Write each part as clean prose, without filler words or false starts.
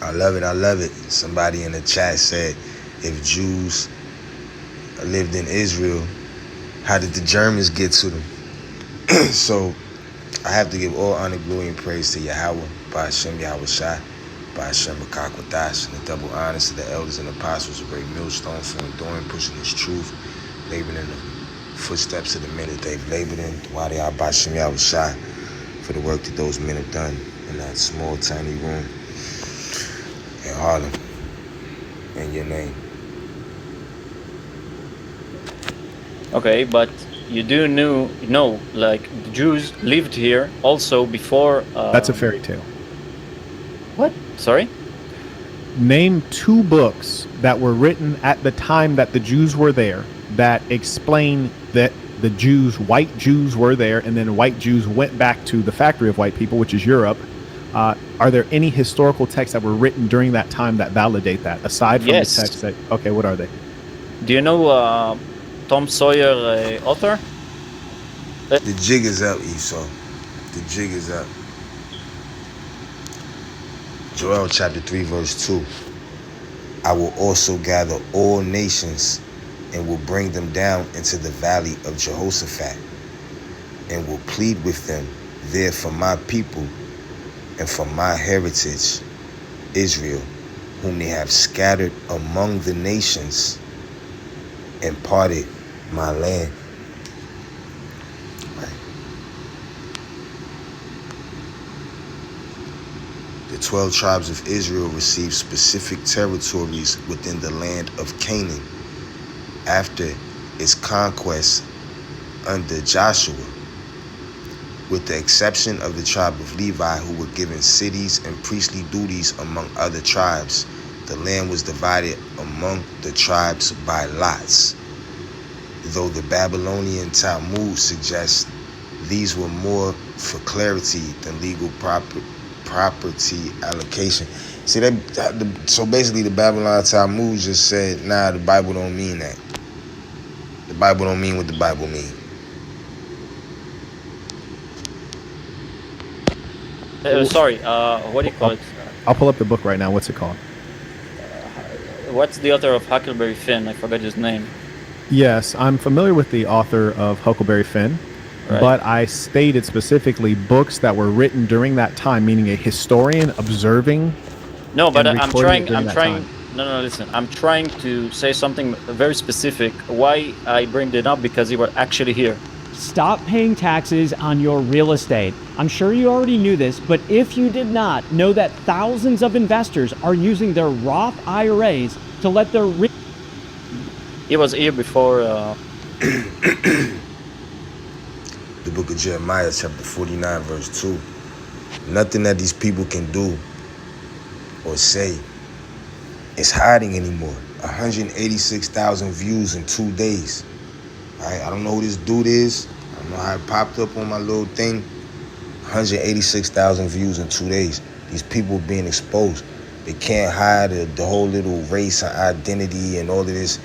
I love it. I love it. Somebody in the chat said, if Jews lived in Israel, how did the Germans get to them? So I have to give all honor, glory, and praise to Yahweh, by Hashem Yahweh Shai, by Hashem Akakwadash, and the double honors to the elders and apostles, a great millstone for enduring, pushing his truth, laboring in the footsteps of the men that they've labored in. Why they are by Hashem Yahweh Shai, for the work that those men have done in that small, tiny room in Harlem, in your name. Okay, but you do know, like, the Jews lived here also before... That's a fairy tale. What? Sorry? Name 2 books that were written at the time that the Jews were there that explain that the Jews, white Jews, were there, and then white Jews went back to the factory of white people, which is Europe. Are there any historical texts that were written during that time that validate that, aside from Yes. the texts that... Okay, what are they? Do you know Tom Sawyer author? The jig is up, Esau. The jig is up. Joel chapter 3, verse 2. I will also gather all nations and will bring them down into the valley of Jehoshaphat and will plead with them there for my people and for my heritage, Israel, whom they have scattered among the nations and parted my land. Right. The 12 tribes of Israel received specific territories within the land of Canaan after its conquest under Joshua, with the exception of the tribe of Levi, who were given cities and priestly duties among other tribes. The land was divided among the tribes by lots, though the Babylonian Talmud suggests these were more for clarity than legal property allocation. See, so basically the Babylonian Talmud just said, nah, the Bible don't mean that. The Bible don't mean what the Bible means. Sorry, what do you call it? I'll pull up the book right now. What's it called? What's the author of Huckleberry Finn? I forgot his name. Yes, I'm familiar with the author of Huckleberry Finn, Right. but I stated specifically books that were written during that time, meaning a historian observing. No, but and I'm recording it trying. during I'm that trying. time. No, listen. I'm trying to say something very specific. Why I bring it up? Because you were actually here. Stop paying taxes on your real estate. I'm sure you already knew this, but if you did not, know that thousands of investors are using their Roth IRAs to let their... He was here before. The book of Jeremiah, chapter 49, verse 2. Nothing that these people can do or say is hiding anymore. 186,000 views in 2 days. All right, I don't know who this dude is. I don't know how it popped up on my little thing. 186,000 views in 2 days. These people being exposed. They can't hide the whole little race and identity and all of this.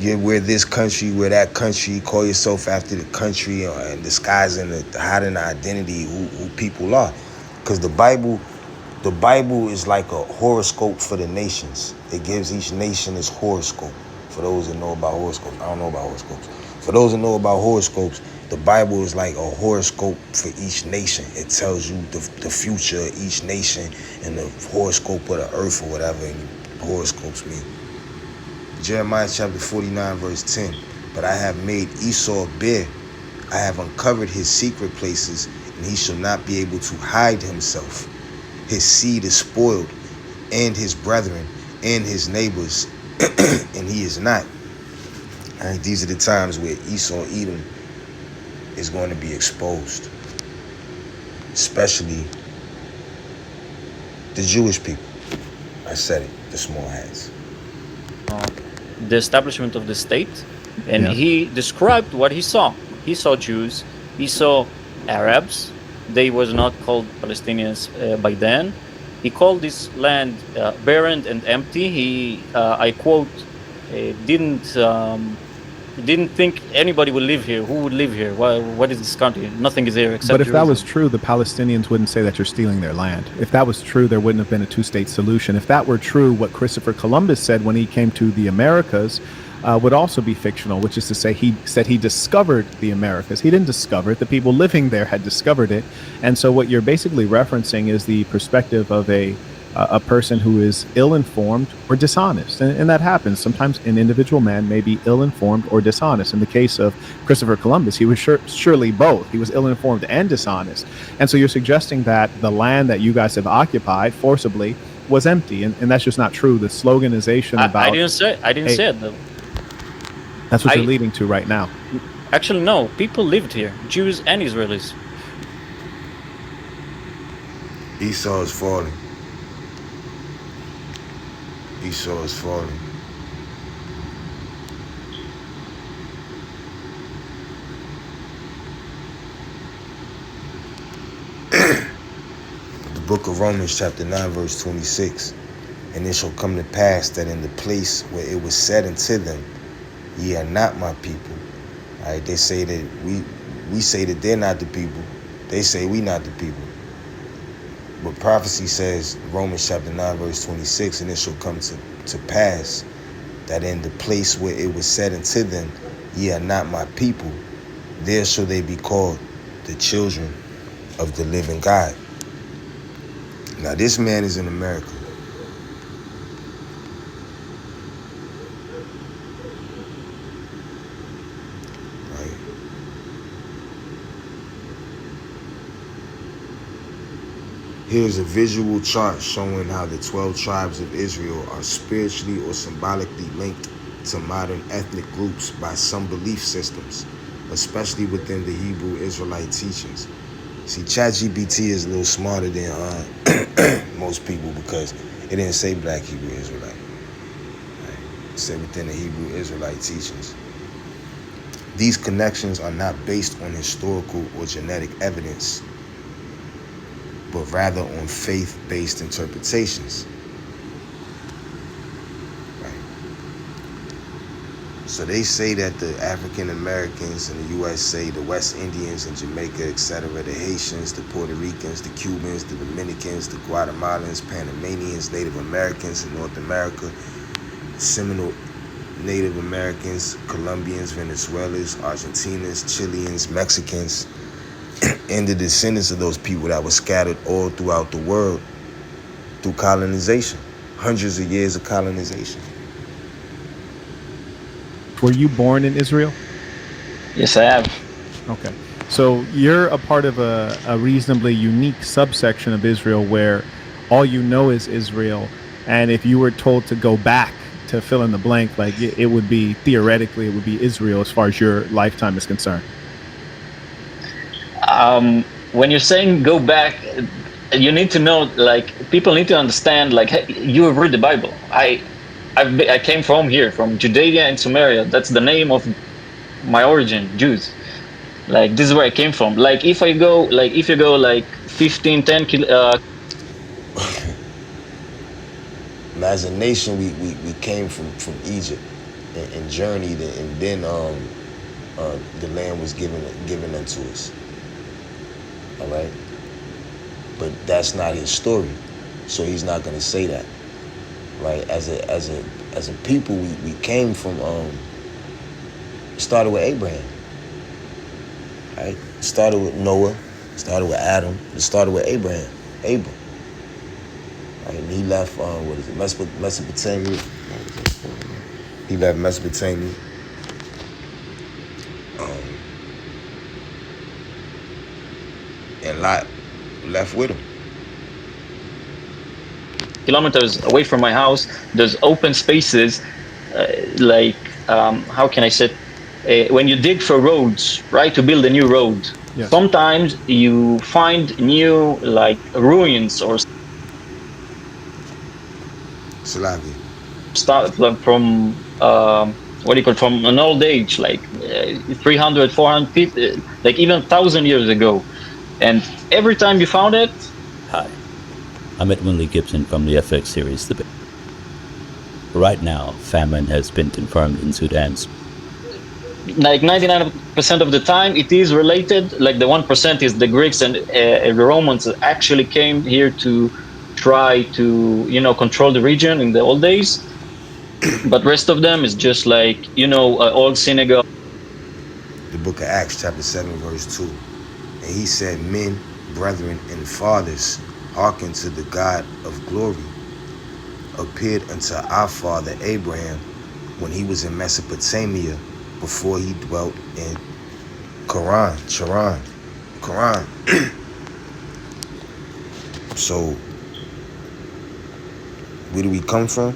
We're this country, we're that country. Call yourself after the country and disguising hiding the identity who people are. Because the Bible is like a horoscope for the nations. It gives each nation its horoscope. For those that know about horoscopes, I don't know about horoscopes. For those that know about horoscopes, the Bible is like a horoscope for each nation. It tells you the future of each nation and the horoscope of the earth or whatever horoscopes mean. Jeremiah chapter 49, verse 10. But I have made Esau bare. I have uncovered his secret places, and he shall not be able to hide himself. His seed is spoiled, and his brethren, and his neighbors, and he is not. All right, these are the times where Esau, Edom, is going to be exposed. Especially the Jewish people. I said it, the small hats. The establishment of the state, and Yeah. he described what he saw. He saw Jews, he saw Arabs. They was not called Palestinians by then. He called this land barren and empty. He, I quote, didn't didn't think anybody would live here. Who would live here? What is this country? Nothing is here except But if that was Jerusalem. true, the Palestinians wouldn't say that you're stealing their land. If that was true, there wouldn't have been a two-state solution. If that were true, what Christopher Columbus said when he came to the Americas would also be fictional, which is to say he said he discovered the Americas. He didn't discover it. The people living there had discovered it. And so what you're basically referencing is the perspective of a person who is ill-informed or dishonest. And that happens. Sometimes an individual man may be ill-informed or dishonest. In the case of Christopher Columbus, he was surely both. He was ill-informed and dishonest. And so you're suggesting that the land that you guys have occupied forcibly was empty. And that's just not true. The sloganization about... I didn't say it. Though. That's what you're leading to right now. Actually, no. People lived here, Jews and Israelis. Esau is falling. Esau is falling. The book of Romans chapter 9 verse 26. And it shall come to pass that in the place where it was said unto them, ye are not my people. All right, they say that we say that they're not the people. They say we not the people. But prophecy says, Romans chapter 9 verse 26, and it shall come to pass that in the place where it was said unto them, ye are not my people, there shall they be called the children of the living God. Now this man is in America. Right? Here's a visual chart showing how the 12 tribes of Israel are spiritually or symbolically linked to modern ethnic groups by some belief systems, especially within the Hebrew Israelite teachings. See, ChatGPT is a little smarter than most people because it didn't say black Hebrew Israelite. Right? It said within the Hebrew Israelite teachings. These connections are not based on historical or genetic evidence, but rather on faith-based interpretations. Right. So they say that the African Americans in the U.S. say the West Indians and Jamaica, etc., the Haitians, the Puerto Ricans, the Cubans, the Dominicans, the Guatemalans, Panamanians, Native Americans in North America, Seminole Native Americans, Colombians, Venezuelans, Argentinians, Chileans, Mexicans, and the descendants of those people that were scattered all throughout the world through colonization, hundreds of years of colonization. Were you born in Israel? Yes, I have. Okay. So you're a part of a reasonably unique subsection of Israel where all you know is Israel. And if you were told to go back to fill in the blank, like it would be, theoretically, it would be Israel as far as your lifetime is concerned. When you're saying go back, you need to know, like, people need to understand, like, hey, you have read the Bible. I came from here, from Judea and Samaria. That's the name of my origin, Jews. Like, this is where I came from. Like, if you go like 15, 10 As a nation, we came from Egypt and journeyed, and then the land was given unto us. All right, but that's not his story, so he's not going to say that. Right? As a people, we came from started with Abraham. Right? Started with Noah, started with Adam, it started with Abraham, Abram. Right? And he left Mesopotamia. He left Mesopotamia. And Lot left with him. kilometers away from my house, there's open spaces, how can I say it? When you dig for roads, right, to build a new road, Yes. Sometimes you find new, like, ruins or Salavi. start from from an old age, like 300, 400 feet, like even 1,000 years ago. And every time you found it, Hi, I'm Edwin Lee Gibson from the FX series The Right now, famine has been confirmed in Sudan. like 99% of the time it is related. Like the 1% is the Greeks and the Romans actually came here to try to control the region in the old days, but rest of them is just like old synagogue. The book of Acts, chapter 7, verse 2. And he said, men, brethren, and fathers, hearken to the God of glory, appeared unto our father Abraham when he was in Mesopotamia, before he dwelt in Charan. So, where do we come from?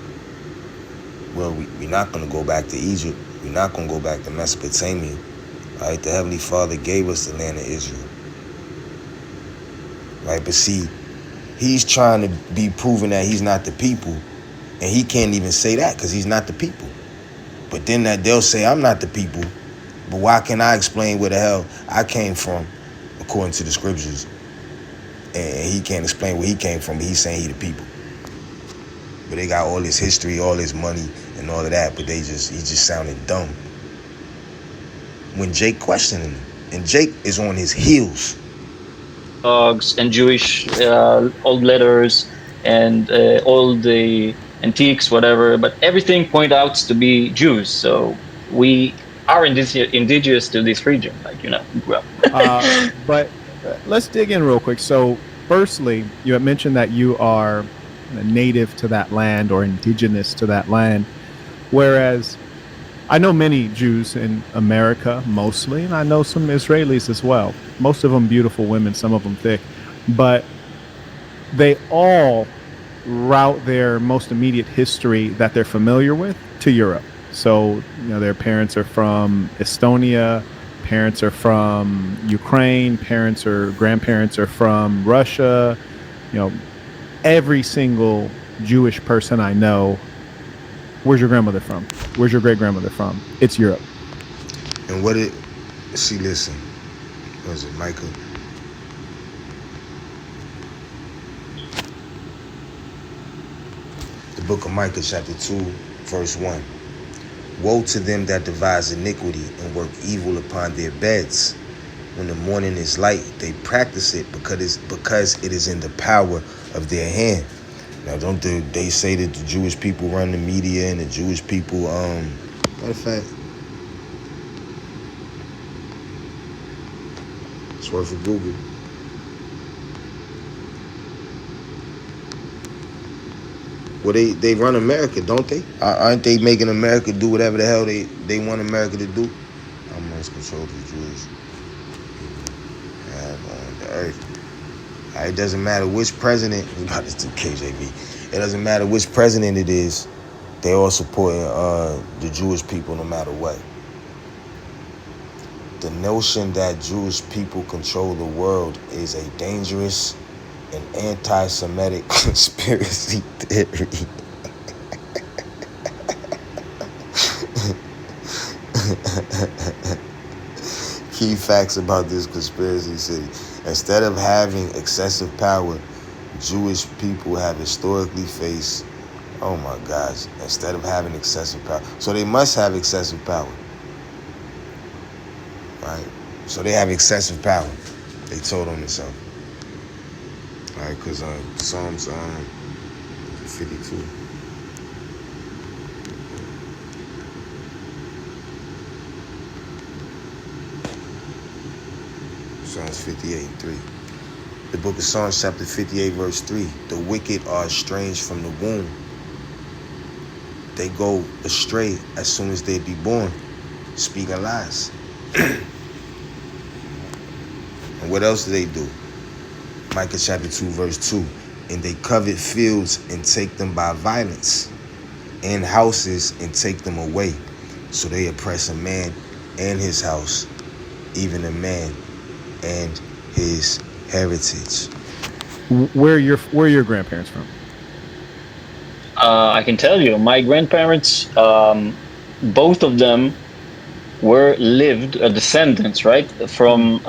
Well, we're not going to go back to Egypt. We're not going to go back to Mesopotamia. Right? The Heavenly Father gave us the land of Israel. Right? But see, he's trying to be proven that he's not the people. And he can't even say that because he's not the people. But then that they'll say, I'm not the people. But why can't I explain where the hell I came from according to the scriptures? And he can't explain where he came from, but he's saying he the people. But they got all this history, all this money, and all of that, but he just sounded dumb. When Jake questioned him, and Jake is on his heels. Dogs and Jewish old letters and all the antiques, whatever, but everything point out to be Jews. So we are indigenous to this region, But let's dig in real quick. So, firstly, you had mentioned that you are native to that land or indigenous to that land, whereas I know many Jews in America, mostly, and I know some Israelis as well. Most of them beautiful women, some of them thick, but they all route their most immediate history that they're familiar with to Europe. So, their parents are from Estonia, parents are from Ukraine, parents or grandparents are from Russia. Every single Jewish person I know, where's your grandmother from? Where's your great grandmother from? It's Europe. And listen, what is it, Micah? The book of Micah, chapter 2, verse 1. Woe to them that devise iniquity and work evil upon their beds. When the morning is light, they practice it because it is in the power of their hand. Now, don't they say that the Jewish people run the media and the Jewish people, matter of fact, it's worth a Google. Well, they run America, don't they? Aren't they making America do whatever the hell they want America to do? How much control the Jewish have on the earth? It doesn't matter which president. I'm about to do KJV. It doesn't matter which president it is. They all supporting the Jewish people no matter what. The notion that Jewish people control the world is a dangerous and anti-Semitic conspiracy theory. Key facts about this conspiracy theory. Instead of having excessive power, Jewish people have historically faced, oh my gosh, instead of having excessive power. So they must have excessive power. Right? So they have excessive power. They told on themselves. All right, because Psalms 52. Psalms 58:3. The book of Psalms, chapter 58, verse 3. The wicked are estranged from the womb. They go astray as soon as they be born, speaking lies. And what else do they do? Micah chapter 2, verse 2. And they covet fields and take them by violence, and houses and take them away. So they oppress a man and his house, even a man and his heritage. Where are your grandparents from? I can tell you, my grandparents, both of them were descendants, right? From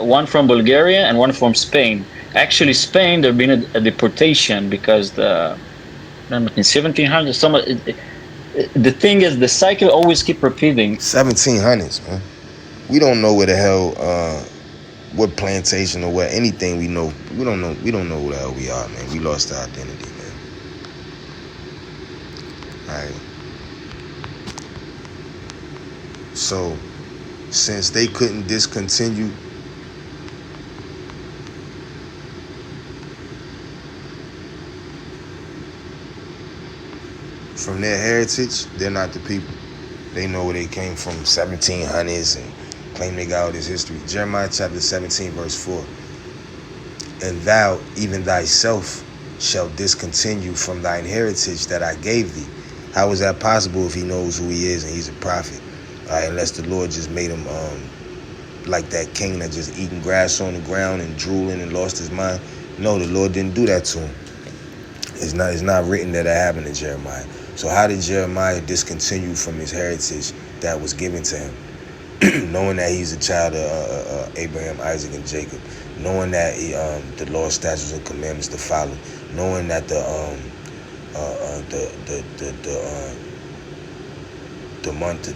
one from Bulgaria and one from Spain. Actually, Spain, there been a deportation because in 1700s, the thing is, the cycle always keep repeating. 1700s, man. We don't know where the hell, what plantation or what anything we know. We don't know. We don't know who the hell we are, man. We lost our identity, man. All right. So, since they couldn't discontinue from their heritage, they're not the people. They know where they came from, 1700s, and claim they got all this history. Jeremiah chapter 17, verse 4. And thou, even thyself, shalt discontinue from thine heritage that I gave thee. How is that possible if he knows who he is and he's a prophet? Unless the Lord just made him like that king that just eating grass on the ground and drooling and lost his mind. No, the Lord didn't do that to him. It's not written that happened to Jeremiah. So how did Jeremiah discontinue from his heritage that was given to him? Knowing that he's a child of Abraham, Isaac, and Jacob. Knowing that the law, statutes, and commandments to follow. Knowing that the month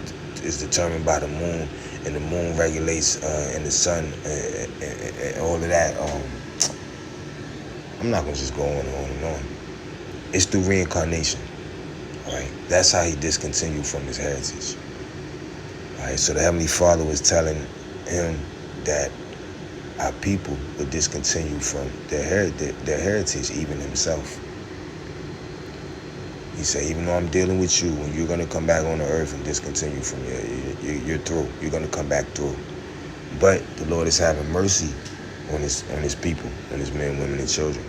is determined by the moon, and the moon regulates and the sun and all of that. I'm not gonna just go on and on. It's through reincarnation. All right, that's how he discontinued from his heritage. All right, so the Heavenly Father was telling him that our people would discontinue from their heritage, even himself. He said, even though I'm dealing with you, when you're gonna come back on the earth and discontinue from you're through. You're gonna come back through. But the Lord is having mercy on his people, on his men, women, and children,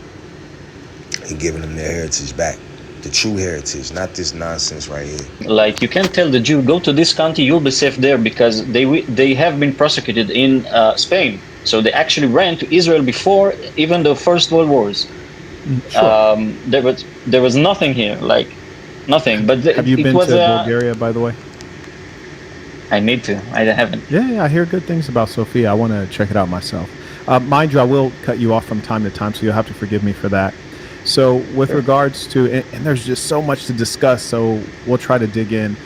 and giving them their heritage back. The true heritage, not this nonsense right here. Like, you can't tell the Jew, go to this country, you'll be safe there, because they have been persecuted in Spain. So they actually ran to Israel before even the First World Wars. Sure. There was nothing here, like nothing. But Have you it been was, to Bulgaria, by the way? I need to. I haven't. Yeah, I hear good things about Sofia. I want to check it out myself. Mind you, I will cut you off from time to time, so you'll have to forgive me for that. So with regards to, and there's just so much to discuss, so we'll try to dig in.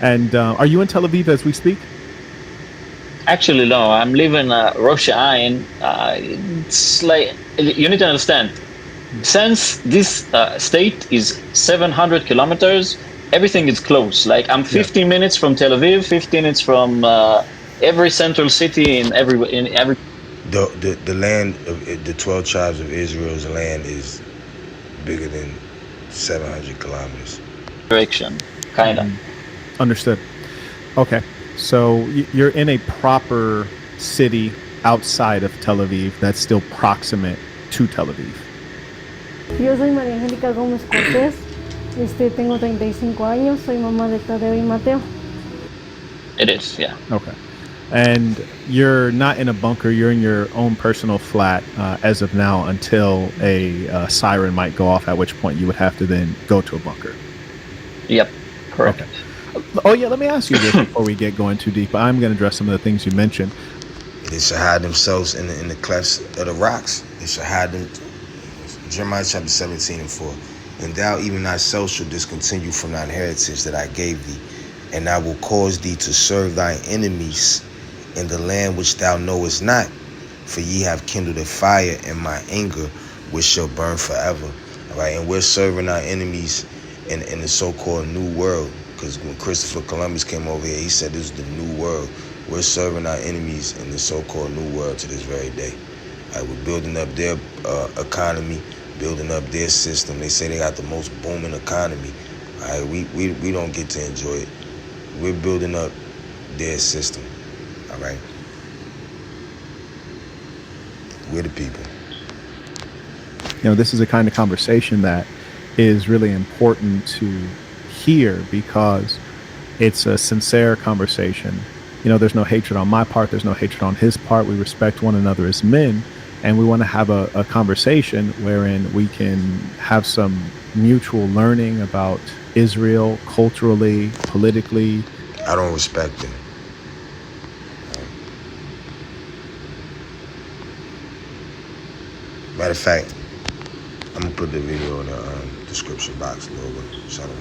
And are you in Tel Aviv as we speak? Actually, no. I'm living Rosh Ain. It's like, you need to understand. Since this state is 700 kilometers, everything is close. Like, I'm 15 minutes from Tel Aviv, 15 minutes from every central city in every. The land of the 12 tribes of Israel's land is bigger than 700 kilometers. Direction, kind of. Understood. Okay, so you're in a proper city outside of Tel Aviv that's still proximate to Tel Aviv. Yo soy María Angélica Gómez Cortés, tengo 35 años, soy mamá de Tadeo y Mateo. It is, yeah. Okay. And you're not in a bunker, you're in your own personal flat as of now until a siren might go off, at which point you would have to then go to a bunker. Yep, correct. Okay. Oh, yeah, let me ask you this before we get going too deep. I'm going to address some of the things you mentioned. They should hide themselves in the clefts of the rocks. They should hide them. Jeremiah chapter 17 and 4. And thou even thyself shalt discontinue from thine heritage that I gave thee, and I will cause thee to serve thine enemies in the land which thou knowest not, for ye have kindled a fire in my anger, which shall burn forever. All right, and we're serving our enemies in the so-called New World, because when Christopher Columbus came over here, he said this is the New World. We're serving our enemies in the so-called New World to this very day. All right, we're building up their economy, building up their system. They say they got the most booming economy. All right, we don't get to enjoy it. We're building up their system. All right, we're the people. You know, this is a kind of conversation that is really important to hear because it's a sincere conversation. You know, there's no hatred on my part. There's no hatred on his part. We respect one another as men, and we want to have a conversation wherein we can have some mutual learning about Israel culturally, politically. I don't respect it. Matter of fact, I'm gonna put the video in the description box. Shout out.